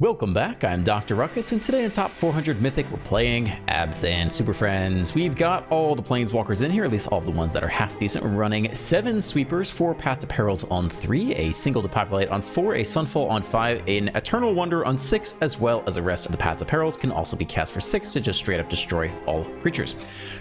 Welcome back, I'm Dr. Ruckus, and today in Top 400 Mythic, we're playing ABZAN Super Friends. We've got all the Planeswalkers in here, at least all the ones that are half decent. We're running 7 Sweepers, 4 Path to Perils on 3, a single Depopulate on 4, a Sunfall on 5, an Eternal Wonder on 6, as well as the rest of the Path to Perils can also be cast for 6 to just straight up destroy all creatures.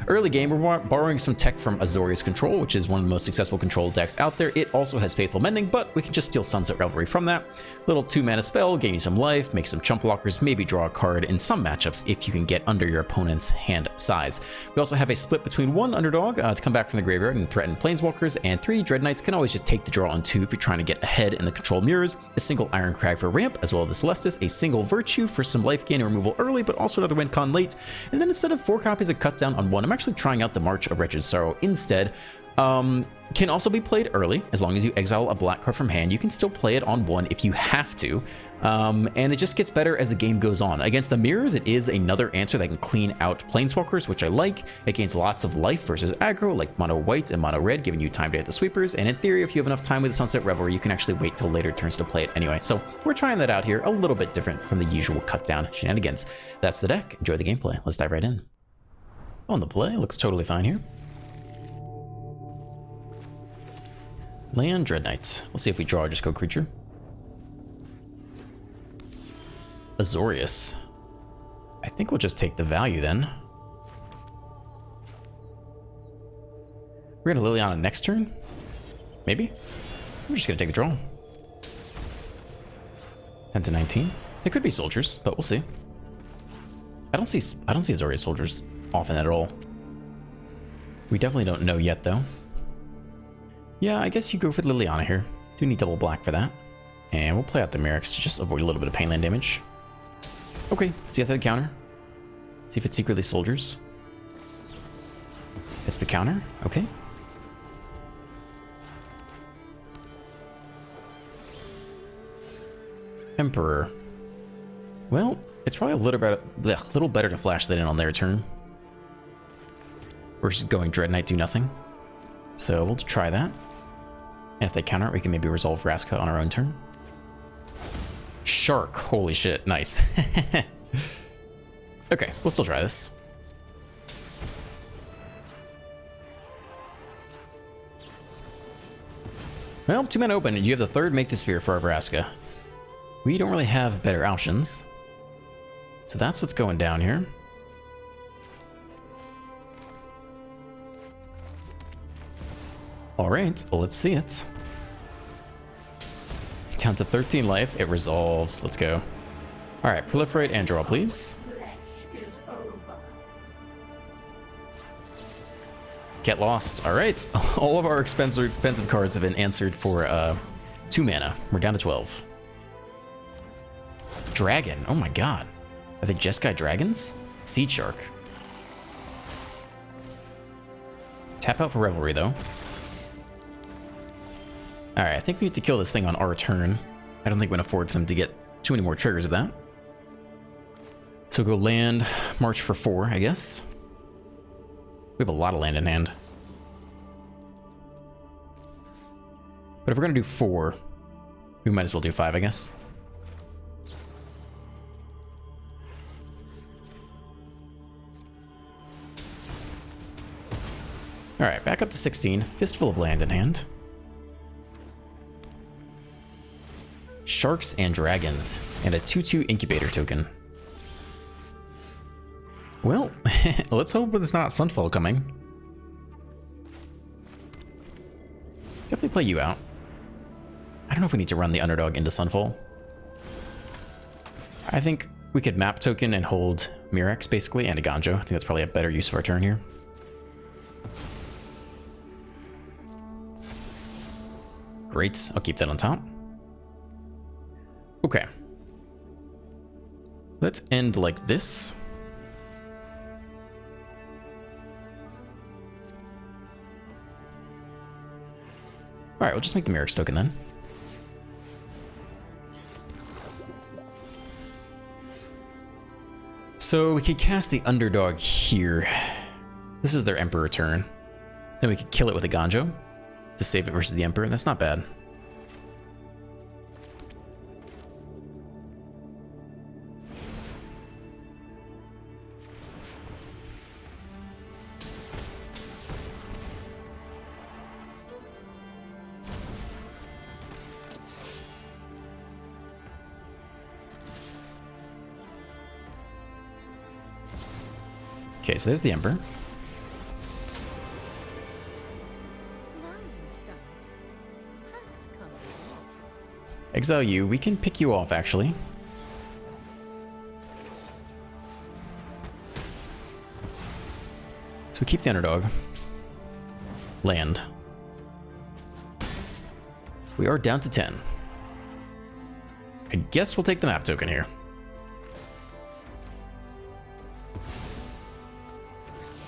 Early game, we're borrowing some tech from Azorius Control, which is one of the most successful control decks out there. It also has Faithful Mending, but we can just steal Sunset Revelry from that. Little 2-mana spell, gain you some life, make some chump blockers, maybe draw a card in some matchups if you can get under your opponent's hand size. We also have a split between 1 underdog to come back from the graveyard and threaten Planeswalkers, and 3 Dread Knights can always just take the draw on 2 if you're trying to get ahead in the control mirrors, a single Iron Crag for ramp, as well as the Celestis, a single Virtue for some life gain and removal early, but also another win con late, and then instead of 4 copies of Cut Down on 1, I'm actually trying out the March of Wretched Sorrow instead. Can also be played early, as long as you exile a black card from hand. You can still play it on 1 if you have to, and it just gets better as the game goes on. Against the mirrors, it is another answer that can clean out Planeswalkers, which I like. It gains lots of life versus aggro, like mono white and mono red, giving you time to hit the sweepers, and in theory, if you have enough time with the Sunset Revelry, you can actually wait till later turns to play it anyway. So we're trying that out here, a little bit different from the usual cut down shenanigans. That's the deck. Enjoy the gameplay. Let's dive right in. On the play, looks totally fine here. Land Dread Knights. We'll see if we draw or just go creature. Azorius. I think we'll just take the value then. We're gonna Liliana next turn? Maybe? We're just gonna take the draw. 10 to 19. It could be soldiers, but we'll see. I don't see Azorius soldiers often at all. We definitely don't know yet though. Yeah, I guess you go for the Liliana here. Do need double black for that. And we'll play out the Merrick's to just avoid a little bit of painland damage. Okay, see if they counter. See if it's secretly soldiers. It's the counter, okay. Emperor. Well, it's probably a little better to flash that in on their turn. Versus going Dread Knight, do nothing. So we'll try that. And if they counter it, we can maybe resolve Vraska on our own turn. Shark, holy shit, nice. Okay, we'll still try this. Well, 2 mana open, and you have the 3rd Make to Sphere for our Vraska. We don't really have better options. So that's what's going down here. All right, well, let's see it. Down to 13 life, it resolves. Let's go. All right, proliferate and draw, please. Get lost. All right, all of our expensive cards have been answered for 2 mana. We're down to 12. Dragon. Oh my god. Are they Jeskai dragons? Seed Shark. Tap out for Revelry though. Alright, I think we need to kill this thing on our turn. I don't think we can afford for them to get too many more triggers of that. So go land, march for 4, I guess. We have a lot of land in hand. But if we're going to do 4, we might as well do 5, I guess. Alright, back up to 16. Fistful of land in hand. Sharks and Dragons, and a 2/2 Incubator token. Well, let's hope there's not Sunfall coming. Definitely play you out. I don't know if we need to run the underdog into Sunfall. I think we could map token and hold Mirex, basically, and a Ganjo. I think that's probably a better use of our turn here. Great, I'll keep that on top. Okay. Let's end like this. All right, we'll just make the Merrick's token then. So we could cast the underdog here. This is their Emperor turn. Then we could kill it with a Ganjo to save it versus the Emperor. That's not bad. Okay, so there's the Emperor. Now you've done it. That's coming off. Exile you. We can pick you off, actually. So we keep the underdog. Land. We are down to 10. I guess we'll take the map token here.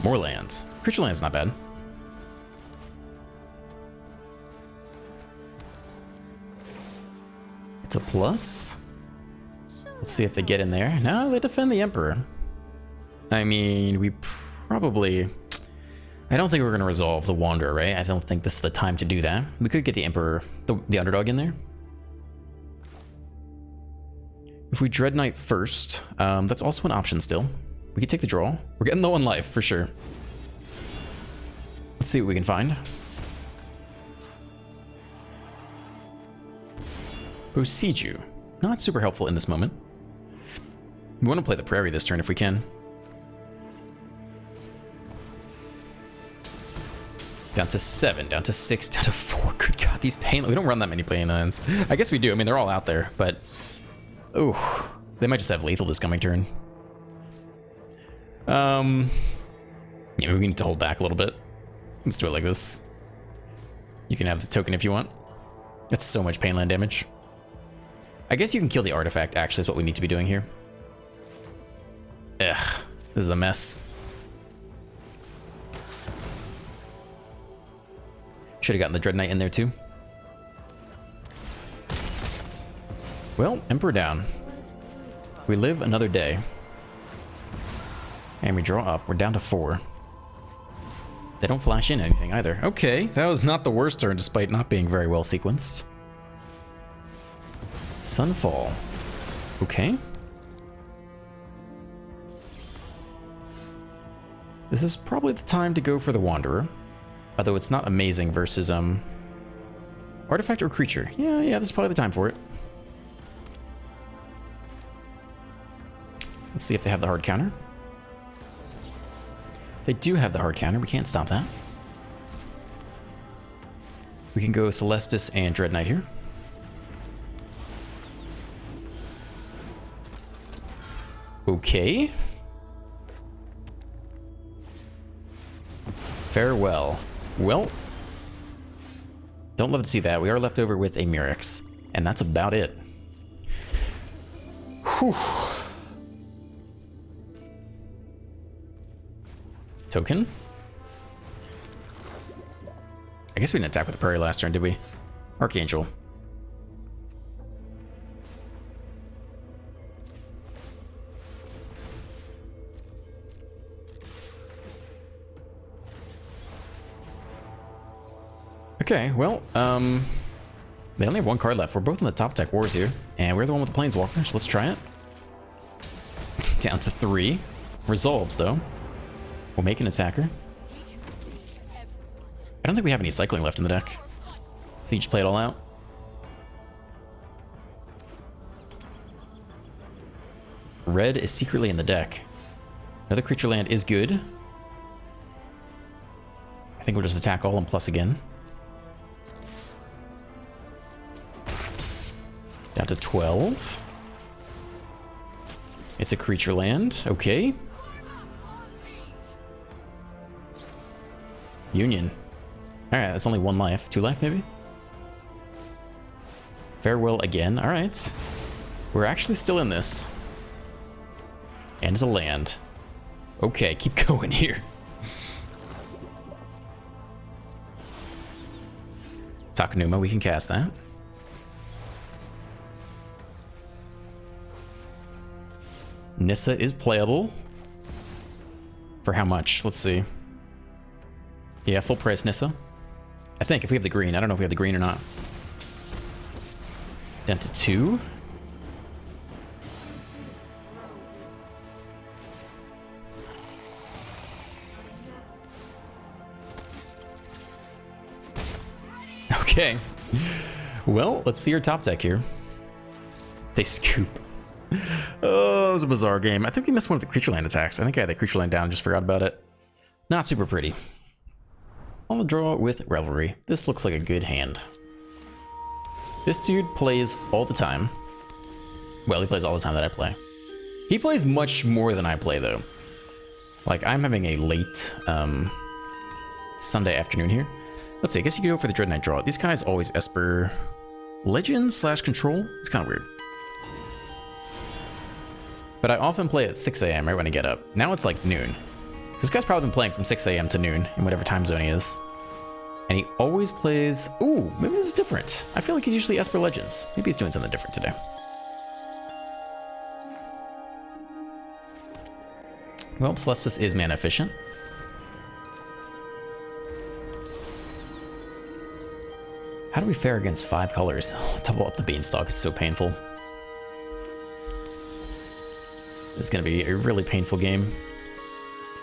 More lands. Creature land's not bad. It's a plus. Let's see if they get in there. No, they defend the Emperor. I mean, we probably... I don't think we're going to resolve the Wanderer, right? I don't think this is the time to do that. We could get the Emperor, the underdog in there. If we Dread Knight first, that's also an option still. We could take the draw. We're getting low on life, for sure. Let's see what we can find. Besiege. Not super helpful in this moment. We want to play the Prairie this turn if we can. Down to 7, down to 6, down to 4. Good God, these pain... We don't run that many pain lands. I guess we do. I mean, they're all out there, but... Ooh, they might just have lethal this coming turn. Yeah, maybe we need to hold back a little bit. Let's do it like this. You can have the token if you want. That's so much pain land damage. I guess you can kill the artifact, actually, is what we need to be doing here. Ugh, this is a mess. Should have gotten the Dread Knight in there too. Well, Emperor down. We live another day. And we draw up. We're down to 4. They don't flash in anything either. Okay, that was not the worst turn despite not being very well sequenced. Sunfall. Okay. This is probably the time to go for the Wanderer. Although it's not amazing versus, artifact or creature. Yeah, this is probably the time for it. Let's see if they have the hard counter. They do have the hard counter. We can't stop that. We can go Celestis and Dread Knight here. Okay. Farewell. Well, don't love to see that. We are left over with a Murex, and that's about it. Whew. Token? I guess we didn't attack with the Prairie last turn, did we? Archangel. Okay, well, they only have 1 card left. We're both in the top deck wars here, and we're the one with the Planeswalker, so let's try it. Down to 3. Resolves, though. We'll make an attacker. I don't think we have any cycling left in the deck. I think you just play it all out. Red is secretly in the deck. Another creature land is good. I think we'll just attack all and plus again. Down to 12. It's a creature land. Okay. Union. Alright, that's only 1 life. 2 life, maybe? Farewell again. Alright. We're actually still in this. And it's a land. Okay, keep going here. Takanuma, we can cast that. Nissa is playable. For how much? Let's see. Yeah, full price Nissa. I think, if we have the green. I don't know if we have the green or not. Down to 2. Okay. Well, let's see your top deck here. They scoop. Oh, it was a bizarre game. I think we missed one of the creature land attacks. I think I had the creature land down and just forgot about it. Not super pretty. On the draw with Revelry. This looks like a good hand. This dude plays all the time. Well, he plays all the time that I play. He plays much more than I play, though. Like, I'm having a late Sunday afternoon here. Let's see, I guess you could go for the Dread Knight draw. These guys always Esper Legend / Control. It's kind of weird. But I often play at 6 a.m. right when I get up. Now it's like noon. This guy's probably been playing from 6 a.m. to noon in whatever time zone he is. And he always plays... Ooh, maybe this is different. I feel like he's usually Esper Legends. Maybe he's doing something different today. Well, Celestis is mana efficient. How do we fare against 5 colors? Oh, double up the Beanstalk is so painful. It's going to be a really painful game.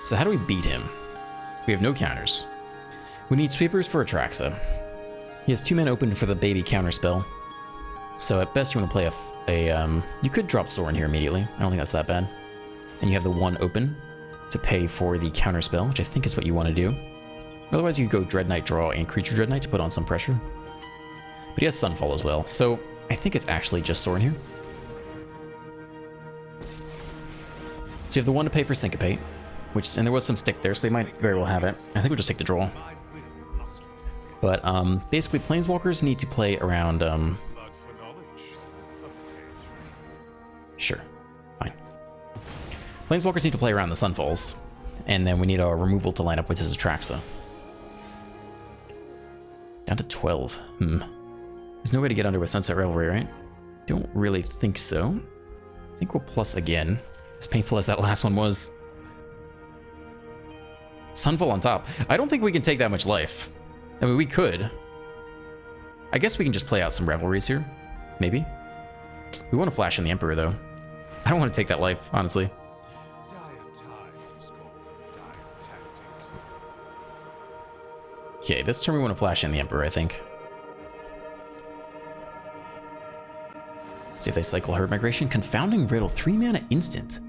So how do we beat him? We have no counters. We need sweepers for Atraxa. He has 2 men open for the baby counter spell. So at best you want to play you could drop Sorin here immediately. I don't think that's that bad. And you have the 1 open to pay for the counter spell, which I think is what you want to do. Otherwise you could go Dread Knight draw and Creature Dread Knight to put on some pressure. But he has Sunfall as well, so I think it's actually just Sorin here. So you have the 1 to pay for Syncopate, and there was some stick there, so they might very well have it. I think we'll just take the draw. But basically, Planeswalkers need to play around. Sure, fine. Planeswalkers need to play around the Sunfalls, and then we need our removal to line up with his Atraxa. Down to 12. There's no way to get under with Sunset Revelry, right? Don't really think so. I think we'll plus again. As painful as that last one was. Sunfall on top. I don't think we can take that much life. I mean, we could. I guess we can just play out some Revelries here. Maybe. We want to flash in the Emperor, though. I don't want to take that life, honestly. Okay, this turn we want to flash in the Emperor, I think. See if they cycle Herd Migration. Confounding Riddle, 3 mana instant.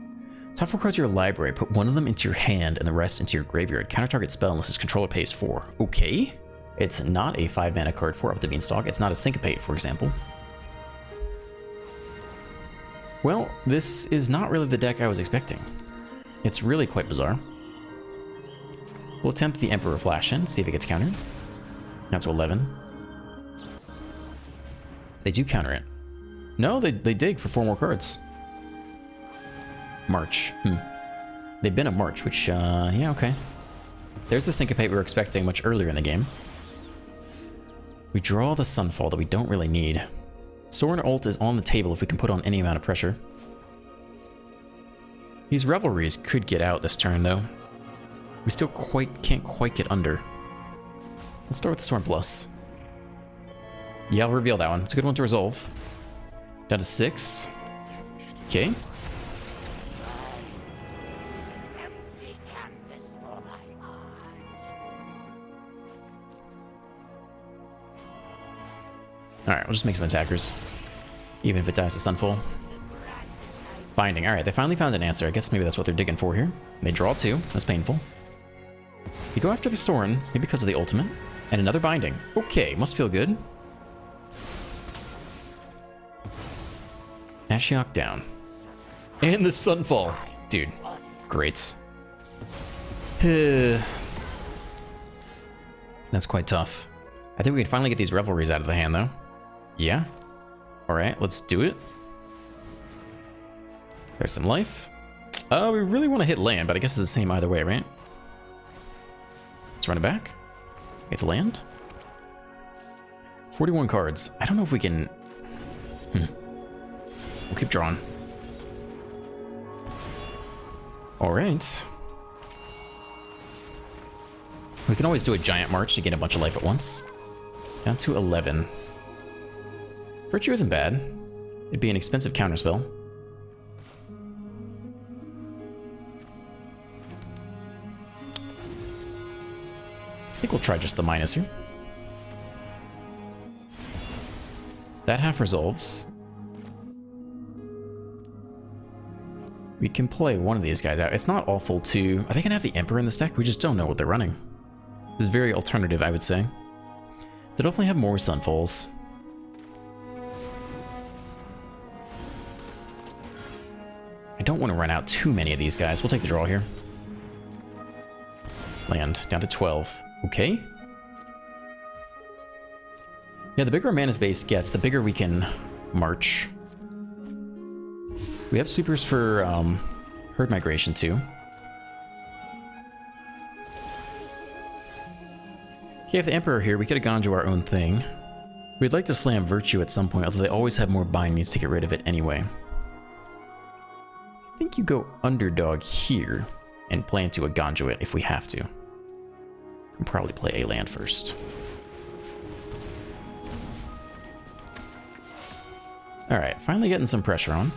Top 4 cards of your library, put 1 of them into your hand and the rest into your graveyard. Counter target spell unless its controller pays 4. Okay. It's not a 5 mana card for up the Beanstalk. It's not a Syncopate, for example. Well, this is not really the deck I was expecting. It's really quite bizarre. We'll attempt the Emperor Flash in, see if it gets countered. Now to 11. They do counter it. No, they dig for 4 more cards. March. They've been a March, which, yeah, okay. There's the Syncopate we were expecting much earlier in the game. We draw the Sunfall that we don't really need. Sorin ult is on the table if we can put on any amount of pressure. These Revelries could get out this turn, though. We still can't quite get under. Let's start with the Sorin Plus. Yeah, I'll reveal that one. It's a good one to resolve. Down to 6. Okay. Alright, we'll just make some attackers. Even if it dies to Sunfall. Binding. Alright, they finally found an answer. I guess maybe that's what they're digging for here. They draw 2. That's painful. You go after the Sorin, maybe because of the ultimate. And another Binding. Okay, must feel good. Ashiok down. And the Sunfall. Dude, great. That's quite tough. I think we can finally get these Revelries out of the hand, though. Yeah. Alright, let's do it. There's some life. We really want to hit land, but I guess it's the same either way, right? Let's run it back. It's land. 41 cards. I don't know if we can... We'll keep drawing. Alright. We can always do a giant march to get a bunch of life at once. Down to 11. Virtue isn't bad. It'd be an expensive counterspell. I think we'll try just the minus here. That half resolves. We can play one of these guys out. It's not awful too. Are they gonna have the Emperor in this deck? We just don't know what they're running. This is very alternative, I would say. They definitely have more Sunfalls. I don't want to run out too many of these guys. We'll take the draw here. Land down to 12. Okay. Yeah, the bigger our mana base gets, the bigger we can march. We have sweepers for herd migration too. Okay, if the Emperor here, we could have gone to our own thing. We'd like to slam Virtue at some point, although they always have more bind needs to get rid of it anyway. I think you go underdog here and play into a Ganjuit if we have to. And probably play a land first. Alright, finally getting some pressure on.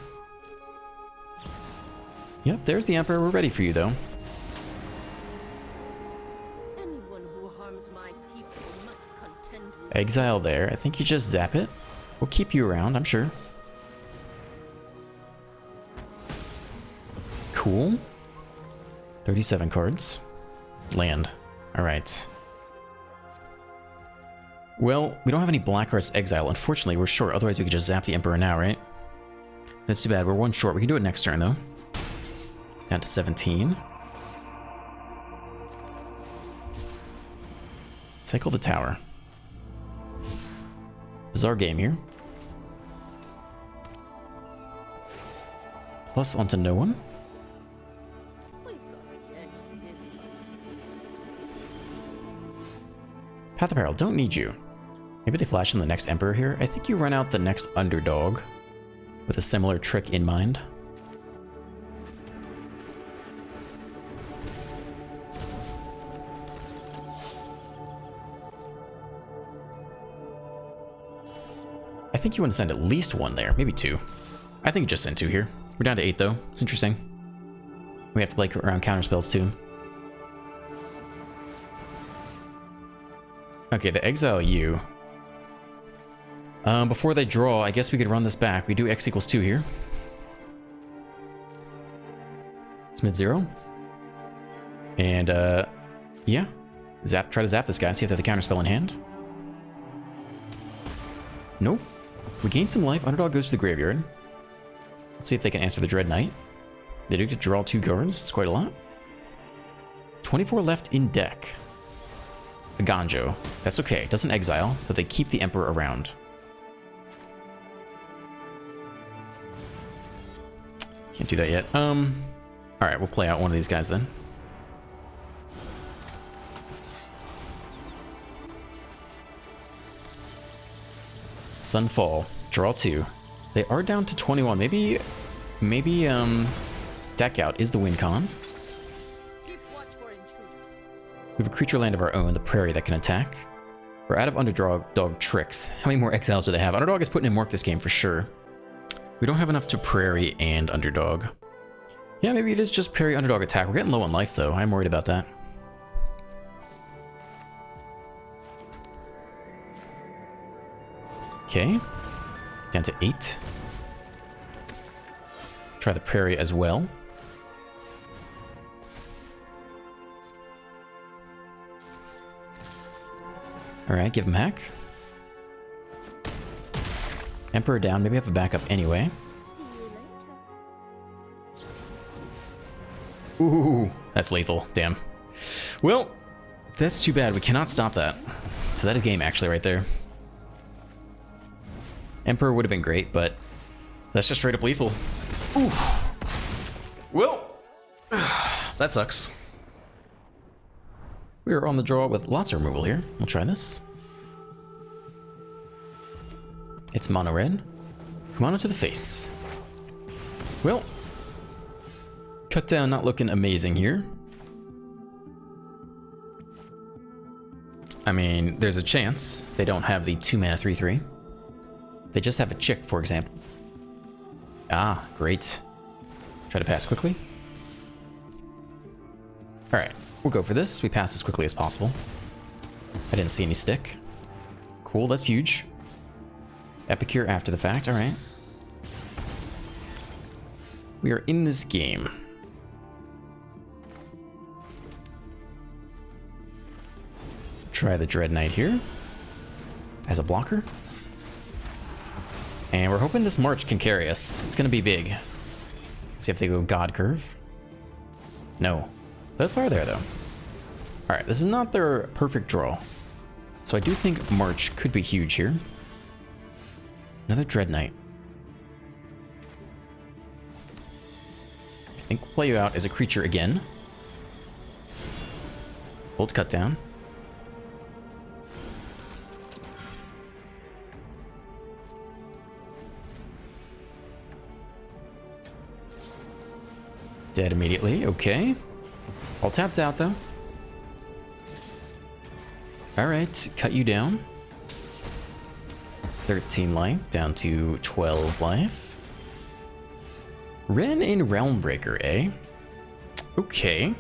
Yep, there's the Emperor. We're ready for you, though. Anyone who harms my people must contend with Exile there. I think you just zap it. We'll keep you around, I'm sure. Cool. 37 cards. Land. Alright. Well, we don't have any black cards to exile. Unfortunately, we're short. Otherwise, we could just zap the Emperor now, right? That's too bad. We're one short. We can do it next turn, though. Down to 17. Cycle the tower. Bizarre game here. Plus onto no one. we've got the edge in this fight. Path of Peril, don't need you. Maybe they flash in the next Emperor here. I think you run out the next underdog with a similar trick in mind. I think you want to send at least one there, maybe two. I think just send two here. We're down to 8 though. It's interesting. We have to play around counter spells too. Okay, they exile you. Before they draw, I guess we could run this back. We do X equals 2 here. It's mid-0. And, yeah. Try to zap this guy, see if they have the counter spell in hand. Nope. We gain some life. Underdog goes to the graveyard. Let's see if they can answer the Dread Knight. They do get to draw 2 cards. It's quite a lot. 24 left in deck. A Ganjo. That's okay. It doesn't exile, but they keep the Emperor around. Can't do that yet. Alright, we'll play out one of these guys then. Sunfall. Draw 2. They are down to 21. Maybe deck out is the win con. Keep watch for intruders. We have a creature land of our own, the Prairie, that can attack. We're out of underdog tricks. How many more exiles do they have? Underdog is putting in work this game for sure. We don't have enough to Prairie and underdog. Yeah, maybe it is just Prairie underdog attack. We're getting low on life though. I'm worried about that. Okay. Down to 8. Try the Prairie as well. Alright, give him hack. Emperor down, maybe have a backup anyway. See you later. Ooh, that's lethal, damn. Well, that's too bad, we cannot stop that. So that is game actually right there. Emperor would have been great, but that's just straight up lethal. Ooh. Well, that sucks. We are on the draw with lots of removal here. We'll try this. It's mono red. Come on to the face. Well, cut down not looking amazing here. I mean, there's a chance they don't have the 2-mana 3/3. They just have a chick, for example. Ah, great. Try to pass quickly. Alright, we'll go for this. We pass as quickly as possible. I didn't see any stick. Cool, that's huge. Epicure after the fact, alright. We are in this game. Try the Dread Knight here as a blocker. And we're hoping this March can carry us. It's going to be big. See if they go God Curve. No. Both fire there, though. Alright, this is not their perfect draw. So I do think March could be huge here. Another Dread Knight. I think we'll play you out as a creature again. Hold cut down. Dead immediately, okay. All tapped out though. Alright, cut you down. 13 life, down to 12 life. Ren in Realmbreaker, eh? Okay.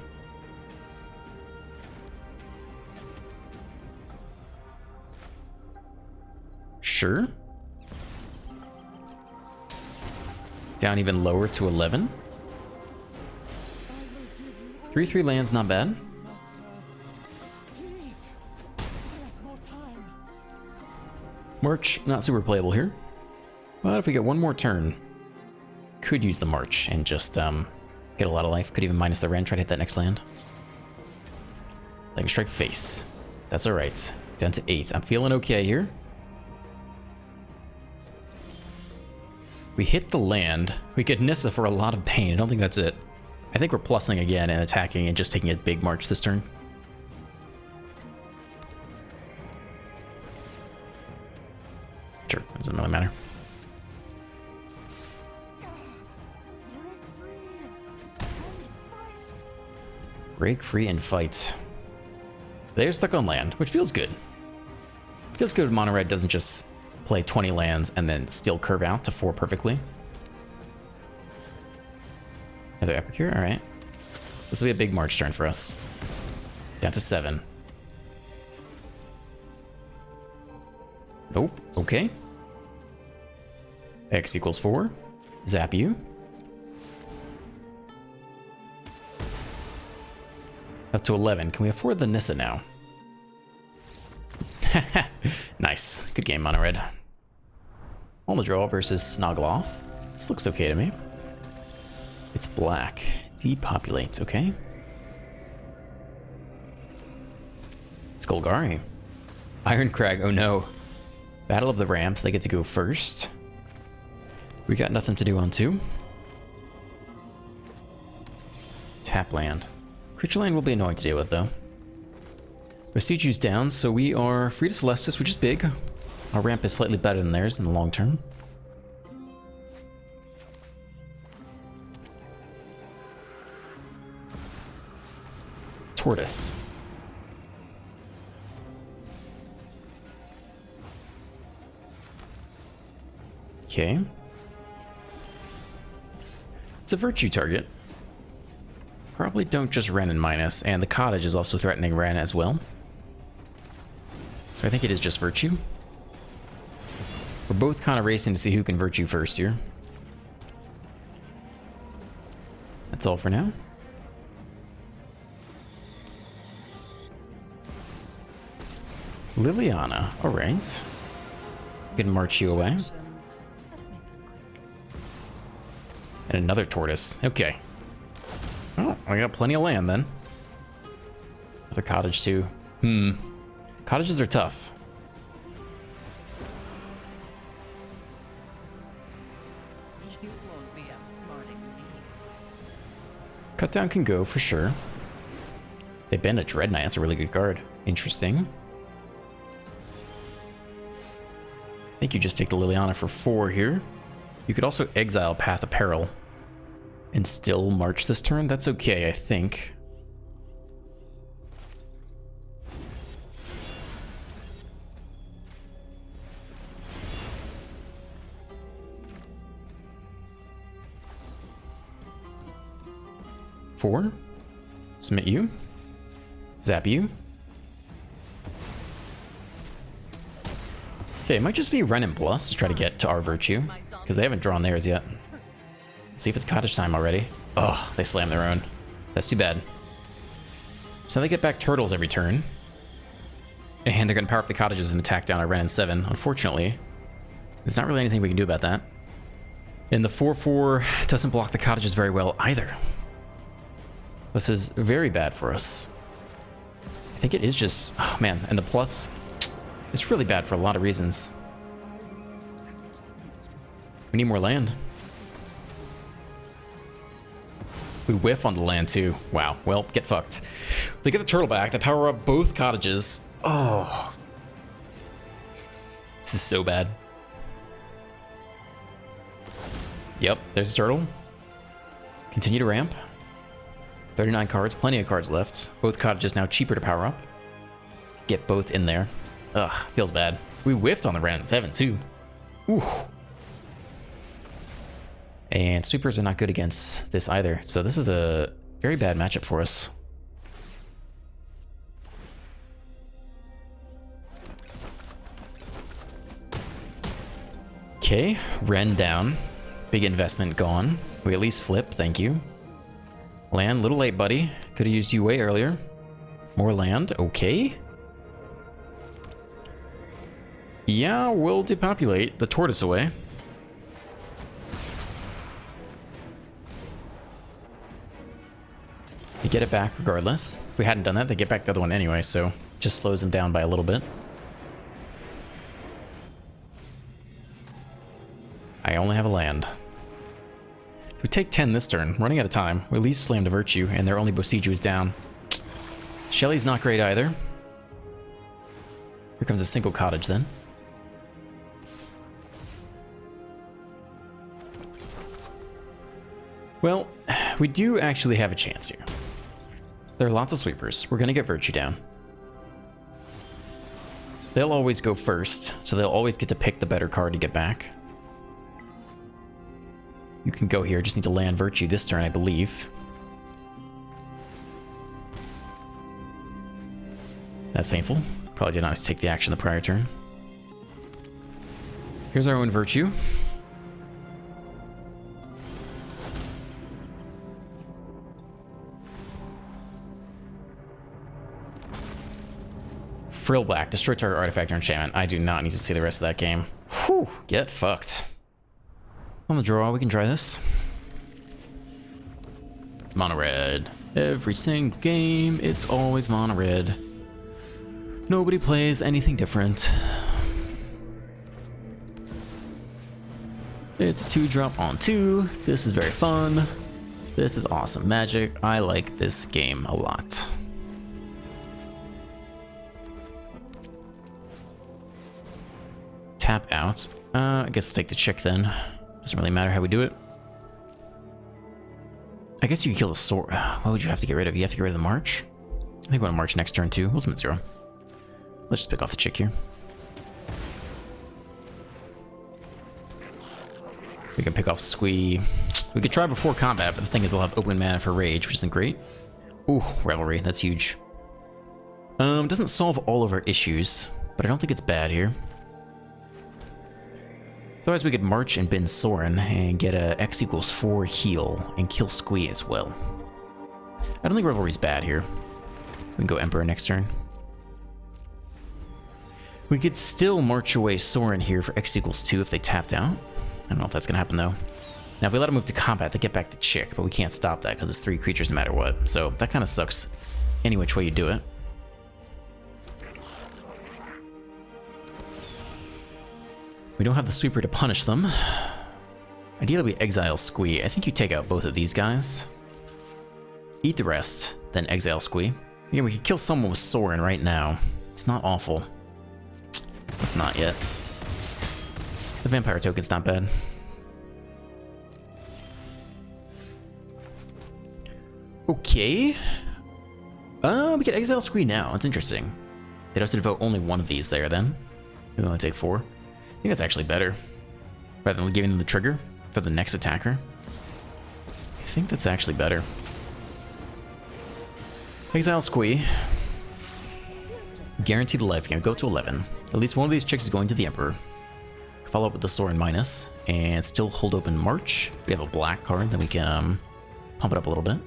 Sure. Down even lower to 11. 3/3 lands, not bad. March, not super playable here. But if we get one more turn, could use the March and just get a lot of life. Could even minus the Ren, try to hit that next land. Lightning Strike face. That's alright. Down to 8. I'm feeling okay here. We hit the land. We get Nissa for a lot of pain. I don't think that's it. I think we're plussing again and attacking and just taking a big March this turn. Sure, doesn't really matter. Break free and fight. They're stuck on land, which feels good. Feels good when Mono Red doesn't just play 20 lands and then still curve out to 4 perfectly. Another Epic here, alright. This will be a big March turn for us. Down to 7. Nope, okay. X equals 4. Zap you. Up to 11. Can we afford the Nissa now? Nice. Good game, Mono Red. On the draw versus Snoggleoff. This looks okay to me. It's black. Depopulates, okay. It's Golgari. Iron Crag, oh no. Battle of the Ramps, they get to go first. We got nothing to do on 2. Tap land. Creature land will be annoying to deal with though. Besiegeu's down, so we are free to Celestis, which is big. Our ramp is slightly better than theirs in the long term. Tortoise. Okay. It's a virtue target. Probably don't just Ren and minus, and the cottage is also threatening Ren as well. So I think it is just virtue. We're both kind of racing to see who can virtue first here. That's all for now. Liliana, alright. Can march you away. And another tortoise. Okay. Oh, I got plenty of land then. Another cottage too. Cottages are tough. You won't be outsmarting me. Cut down can go for sure. They banned a Dread Knight. That's a really good card. Interesting. I think you just take the Liliana for 4 here. You could also exile Path of Peril and still march this turn. That's okay, I think. Four. Submit you. Zap you. Okay, it might just be Ren and Plus to try to get to our virtue, because they haven't drawn theirs yet. See if it's cottage time already. Oh, they slammed their own. That's too bad. So they get back turtles every turn. And they're going to power up the cottages and attack down our Ren and 7. Unfortunately, there's not really anything we can do about that. And the 4/4 doesn't block the cottages very well either. This is very bad for us. I think it is just... Oh, man. And the plus... It's really bad for a lot of reasons. We need more land. We whiff on the land too. Wow. Well, get fucked. They get the turtle back. They power up both cottages. Oh. This is so bad. Yep, there's a turtle. Continue to ramp. 39 cards. Plenty of cards left. Both cottages now cheaper to power up. Get both in there. Ugh, feels bad. We whiffed on the round 7 too. Ooh. And sweepers are not good against this either. So this is a very bad matchup for us. Okay, Ren down. Big investment gone. We at least flip, thank you. Land, little late, buddy. Could have used you way earlier. More land, okay. Yeah, we'll depopulate the tortoise away. They get it back regardless. If we hadn't done that, they get back the other one anyway, so just slows them down by a little bit. I only have a land. If we take 10 this turn, running out of time, we at least slam to Virtue, and their only Bosiju is down. Shelly's not great either. Here comes a single cottage then. Well, we do actually have a chance here. There are lots of sweepers. We're going to get Virtue down. They'll always go first, so they'll always get to pick the better card to get back. You can go here, just need to land Virtue this turn, I believe. That's painful. Probably did not take the action the prior turn. Here's our own Virtue. Frill Black, destroy target artifact or enchantment. I do not need to see the rest of that game. Whew, get fucked. On the draw, we can try this. Mono red. Every single game, it's always mono red. Nobody plays anything different. It's a 2-drop on 2. This is very fun. This is awesome magic. I like this game a lot. Tap out. I guess we'll take the chick then. Doesn't really matter how we do it. I guess you could kill the sword. What would you have to get rid of? You have to get rid of the march? I think we're gonna march next turn too. We'll submit 0. Let's just pick off the chick here. We can pick off Squee. We could try before combat, but the thing is they'll have open mana for rage, which isn't great. Ooh, Revelry, that's huge. Doesn't solve all of our issues, but I don't think it's bad here. Otherwise, we could march and bin Soren and get a X equals 4 heal and kill Squee as well. I don't think Revelry's bad here. We can go Emperor next turn. We could still march away Soren here for X equals 2 if they tapped out. I don't know if that's gonna happen though. Now, if we let them move to combat, they get back the chick, but we can't stop that because it's 3 creatures no matter what. So that kind of sucks any which way you do it. We don't have the sweeper to punish them. Ideally, we exile Squee. I think you take out both of these guys. Eat the rest, then exile Squee. Again, we could kill someone with Soren right now. It's not awful. It's not yet. The vampire token's not bad. Okay. We can exile Squee now. It's interesting. They'd have to devote only one of these there then. We only take 4. I think that's actually better. Rather than giving them the trigger for the next attacker. I think that's actually better. Exile Squee. Guaranteed life. Go to 11. At least one of these chicks is going to the Emperor. follow up with the Sorin minus, and still hold open March. We have a black card, then we can pump it up a little bit.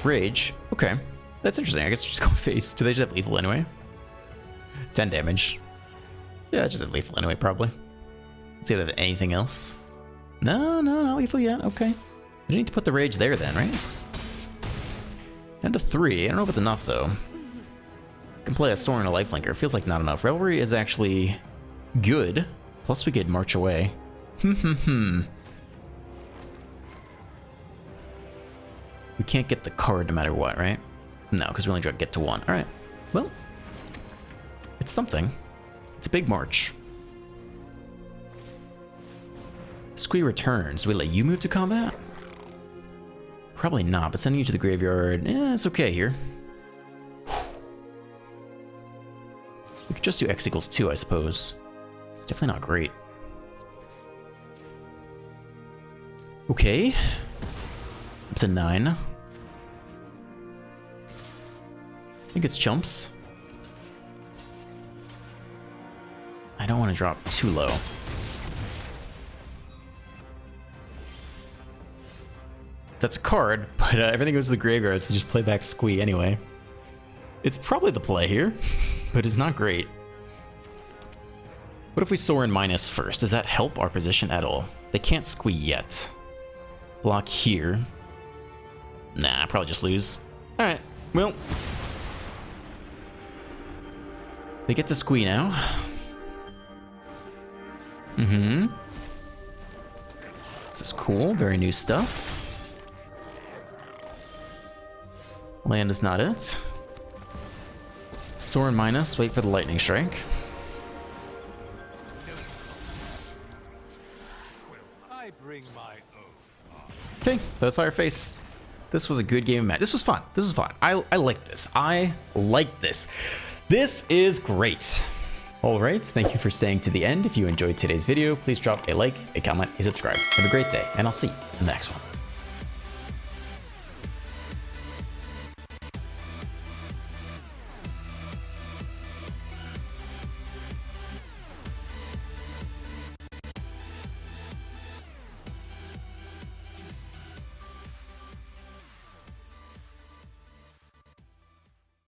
Rage, okay. That's interesting. I guess just go face. Do they just have lethal anyway? 10 damage. Yeah, just have lethal anyway, probably. Let's see if they have anything else. No, not lethal yet. Okay. I need to put the rage there then, right? Down to 3. I don't know if it's enough though. I can play a Sorin and a lifelinker. Feels like not enough. Revelry is actually good. Plus we could march away. We can't get the card no matter what, right? No, because we only get to 1. All right. Well, it's something. It's a big march. Squee returns. Do we let you move to combat? Probably not, but sending you to the graveyard, it's okay here. We could just do X equals 2, I suppose. It's definitely not great. Okay. Up to 9. I think it's chumps. I don't want to drop too low. That's a card, but everything goes to the graveyard, so just play back Squee anyway. It's probably the play here, but it's not great. What if we Sorin minus first? Does that help our position at all? They can't Squee yet. Block here. Nah, probably just lose. Alright, well. They get to Squee now. This is cool, very new stuff. Land is not it. Sorin minus, wait for the lightning strike. Okay, both fire face. This was a good game of Magic. This was fun. This was fun. I like this. I like this. This is great. All right, thank you for staying to the end. If you enjoyed today's video, please drop a like, a comment, a subscribe. Have a great day, and I'll see you in the next one.